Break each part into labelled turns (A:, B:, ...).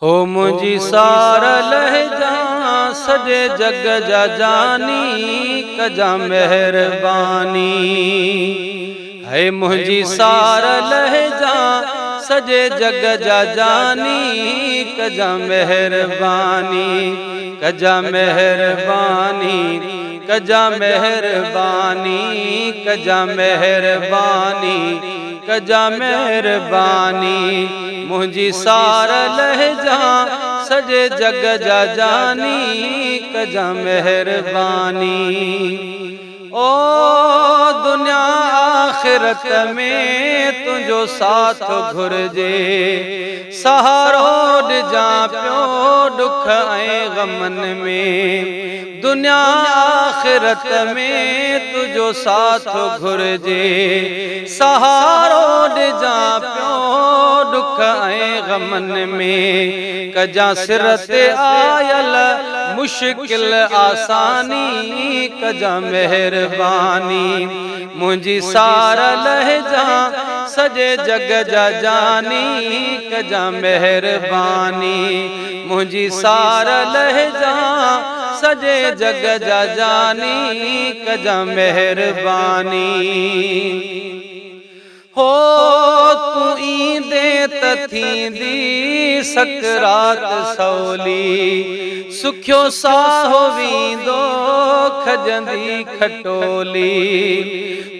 A: हो मुझी सारा लहजा सजे जग जा जानी कजा मेहरबानी है मुझी सारा लहजा सजे जग जा जानी कजा मेहरबानी कजा मेहरबानी कजा मेहरबानी कजा मेहरबानी कजा मेहरबानी मुझी सारा लहजा सजे जग जा जानी कजा मेहरबानी। ओ दुनिया आखिरत में तुझो साथ घुरजे सहारो जा पियो दुख ऐं गमन में। दुनिया आखिरत में तुझो साथ घुरजे सहारो जा पियो दुख ऐं गमन में। कजा सिरत आयल मुश्किल आसानी कजा मेहरबानी मुझी सारा लहजा सजे जग जा जानी कजा मेहरबानी मुझी सारा लहजा सजे जग जा जानी कजा मेहरबानी। हो तू ईंदे तथींदी सकरात सवली सुखियो साहो वींदो खजंदी खटोली।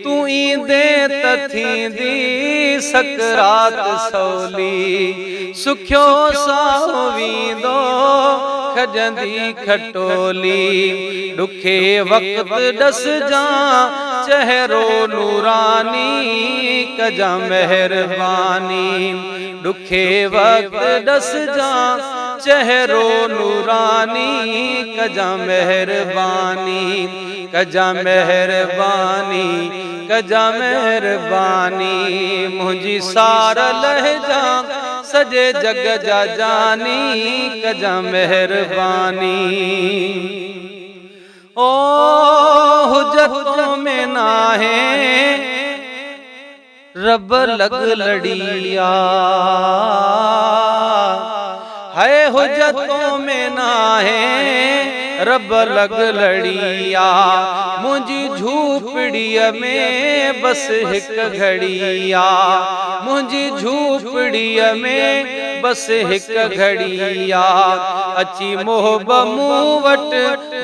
A: तू ईंदे तथींदी सकरात सवली सुखियो साहो वींदो खजंदी खटोली। दुखे वक्त दस जा चेहरो नूरानी कजा मेहरबानी दुखे वक्त दस जा चेहरो नूरानी कजा मेहरबानी कजा मेहरबानी कजा मेहरबानी मुझी सारा लहजा सजे जग जा जानी कजा मेहरबानी। ओ हुज्जतों में ना है रब लग लड़िया है हुज्जतों में ना है रब लग लड़िया। मुझी झूपड़िया में बस हिक घड़िया मुझी झूपड़िया में बस हिक घड़िया। अची मोहब मूं वट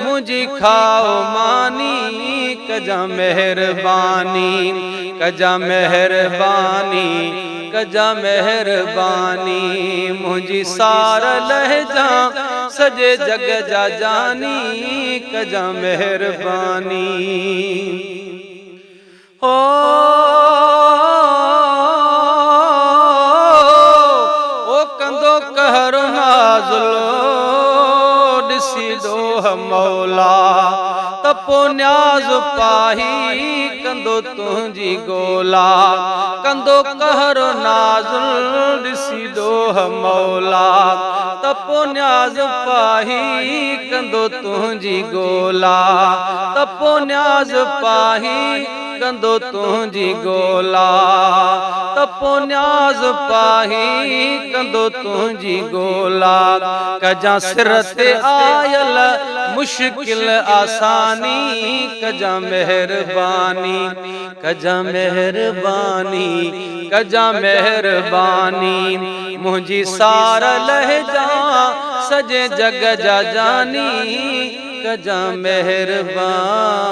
A: मुझी खाओ मानी कजा मेहरबानी कजा मेहरबानी कजा मेहरबानी मुझी सारा लहजा सजे जग जा जानी कजा मेहरबानी। ओ कंदो कहर नाज़ुलो ॾिसी डोह मौला तपो न्याज़ पाही कंदो तुझी गोला। कंदो कहर नाज़ुल ॾिसी डोह मौला तपो न्याज़ पाही कंदो तुझी गोला तपो न्याज़ पाही कंदो तुझी गोला तपो न्याज़ पाही कंदो तुझी गोला। कजा सिरत आयल मुश्किल आसानी कजा मेहरबानी कजा मेहरबानी कजा मेहरबानी मुझी सारा लहजा सजे जग जा जानी कजा मेहरबानी।